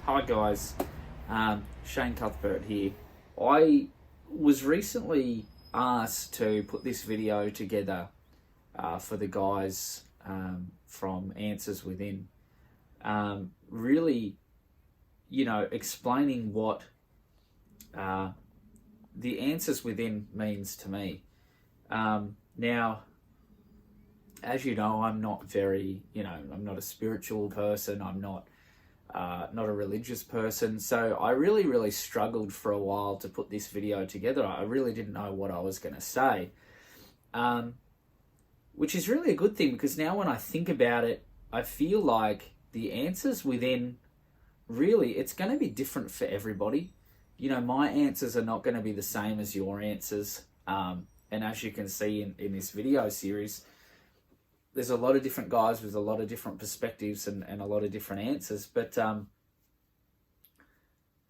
Hi guys, Shane Cuthbert here. I was recently asked to put this video together for the guys from Answers Within. Really, explaining what the Answers Within means to me. Now, as you know, I'm not I'm not a spiritual person. I'm not a religious person. So I really struggled for a while to put this video together. I really didn't know what I was going to say, which is really a good thing, because now when I think about it, I feel like the answers within, really, it's going to be different for everybody. My answers are not going to be the same as your answers. And as you can see in this video series, there's a lot of different guys with a lot of different perspectives and a lot of different answers. But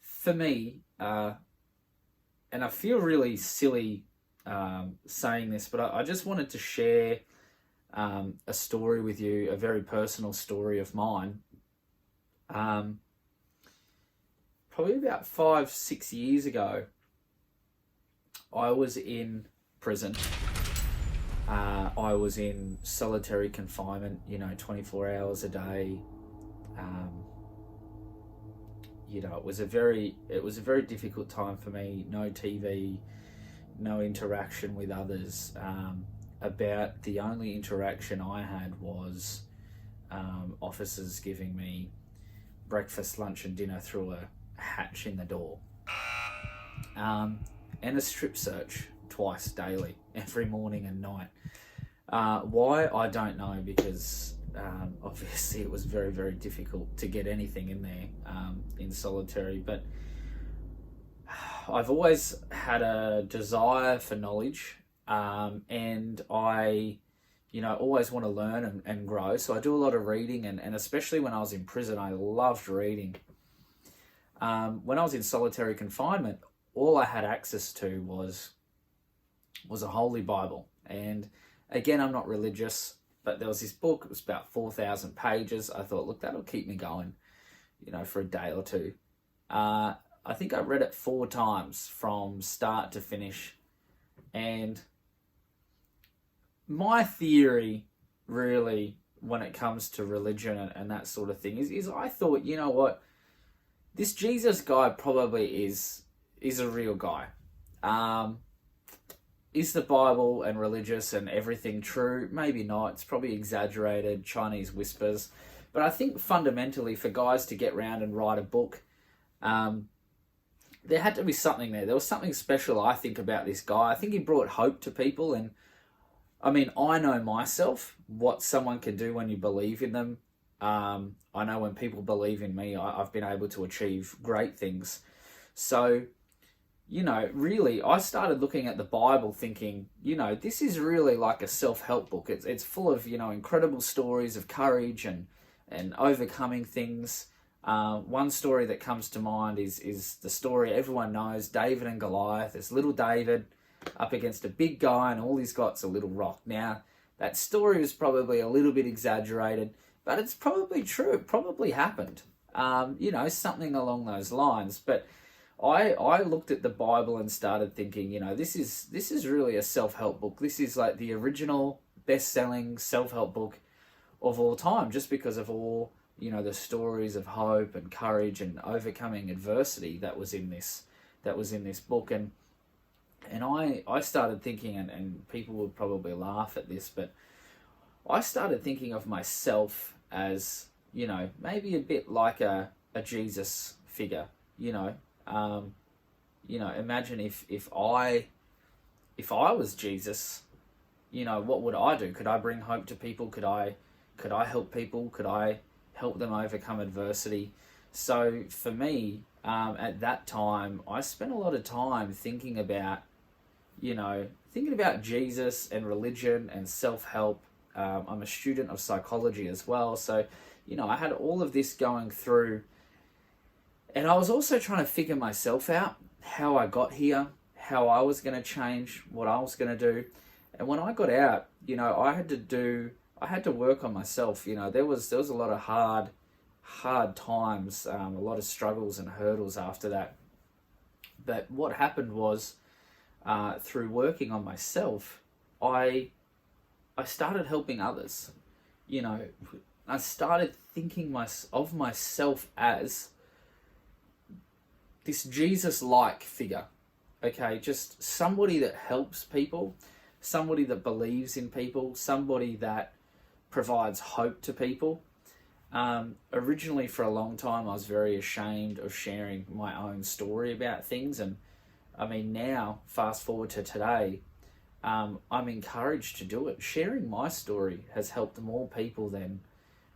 for me, and I feel really silly saying this, but I just wanted to share a story with you, a very personal story of mine. Probably about 5-6 years ago, I was in prison. I was in solitary confinement, 24 hours a day. It was a very difficult time for me. No TV, no interaction with others. About the only interaction I had was officers giving me breakfast, lunch, and dinner through a hatch in the door, and a strip search twice daily, every morning and night. Why, I don't know, because obviously it was very difficult to get anything in there in solitary. But I've always had a desire for knowledge, and I always want to learn and grow. So I do a lot of reading, and especially when I was in prison, I loved reading. When I was in solitary confinement, all I had access to was a Holy Bible. And again, I'm not religious, but there was this book. It was about 4,000 pages. I thought, look, that'll keep me going, for a day or two. I think I read it 4 times from start to finish. And my theory, really, when it comes to religion and that sort of thing, is I thought, you know what, this Jesus guy probably is a real guy. Is the Bible and religious and everything true? Maybe not. It's probably exaggerated, Chinese whispers. But I think fundamentally, for guys to get round and write a book, there had to be something there. There was something special, I think, about this guy. I think he brought hope to people. And I mean, I know myself what someone can do when you believe in them. I know when people believe in me, I've been able to achieve great things. So, really, I started looking at the Bible thinking, this is really like a self-help book. It's full of, incredible stories of courage and overcoming things. One story that comes to mind is the story everyone knows, David and Goliath. There's little David up against a big guy, and all he's got's a little rock. Now, that story is probably a little bit exaggerated, but it's probably true. It probably happened. Something along those lines. But I looked at the Bible and started thinking, this is really a self-help book. This is like the original best-selling self-help book of all time, just because of all, the stories of hope and courage and overcoming adversity that was in this book. And I started thinking, and people would probably laugh at this, but I started thinking of myself as, maybe a bit like a Jesus figure. Imagine if I was Jesus, what would I do? Could I bring hope to people? Could I help people? Could I help them overcome adversity? So for me, at that time, I spent a lot of time thinking about Jesus and religion and self-help. I'm a student of psychology as well. So, I had all of this going through. And I was also trying to figure myself out, how I got here, how I was going to change, what I was going to do. And when I got out, I had to work on myself. There was a lot of hard times, a lot of struggles and hurdles after that. But what happened was, through working on myself, I started helping others. You know, I started thinking of myself as this Jesus-like figure. Okay, just somebody that helps people, somebody that believes in people, somebody that provides hope to people. Originally, for a long time, I was very ashamed of sharing my own story about things. And I mean, now, fast forward to today, I'm encouraged to do it. Sharing my story has helped more people than,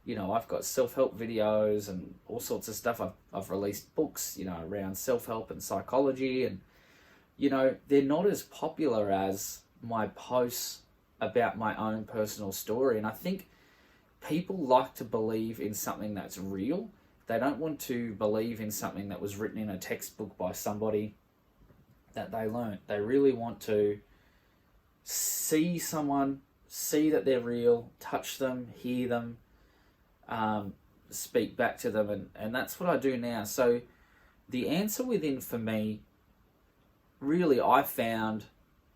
you know, I've got self-help videos and all sorts of stuff. I've released books, you know, around self-help and psychology. And, you know, they're not as popular as my posts about my own personal story. And I think people like to believe in something that's real. They don't want to believe in something that was written in a textbook by somebody that they learned. They really want to see someone, see that they're real, touch them, hear them, speak back to them. And that's what I do now. So the answer within for me, really, I found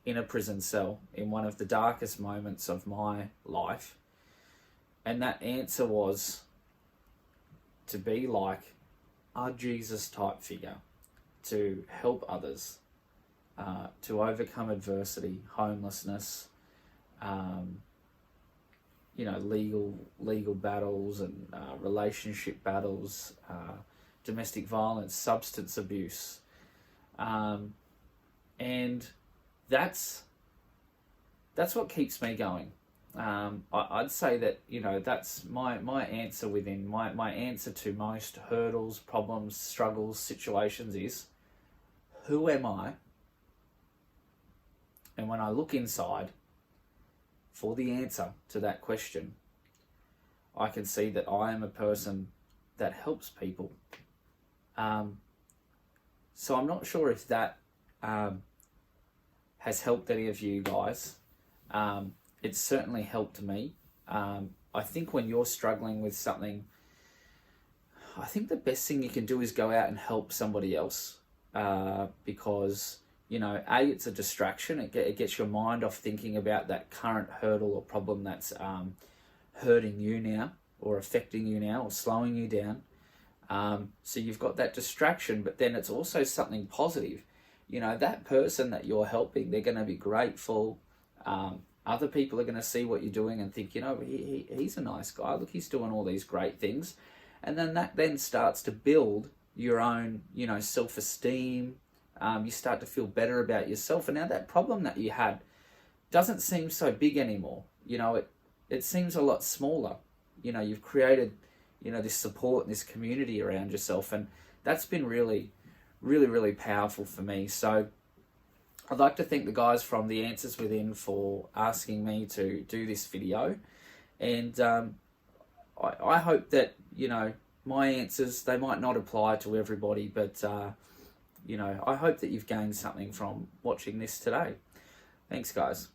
in a prison cell in one of the darkest moments of my life. And that answer was to be like a Jesus type figure, to help others, to overcome adversity, homelessness, you know, legal battles and relationship battles, domestic violence, substance abuse, and that's what keeps me going. I'd say that, you know, that's my answer within, my answer to most hurdles, problems, struggles, situations is, who am I? And when I look inside for the answer to that question, I can see that I am a person that helps people. So I'm not sure if that has helped any of you guys. It's certainly helped me. I think when you're struggling with something, I think the best thing you can do is go out and help somebody else, because, you know, it's a distraction. It gets your mind off thinking about that current hurdle or problem that's hurting you now, or affecting you now, or slowing you down. So you've got that distraction, but then it's also something positive. You know, that person that you're helping, they're going to be grateful. Other people are going to see what you're doing and think, you know, he's a nice guy. Look, he's doing all these great things. And then that then starts to build your own, you know, self-esteem. You start to feel better about yourself. And now that problem that you had doesn't seem so big anymore. You know, it seems a lot smaller. You know, you've created, you know, this support and this community around yourself. And that's been really, really, really powerful for me. So I'd like to thank the guys from The Answers Within for asking me to do this video. And I hope that, you know, my answers, they might not apply to everybody, but, you know, I hope that you've gained something from watching this today. Thanks, guys.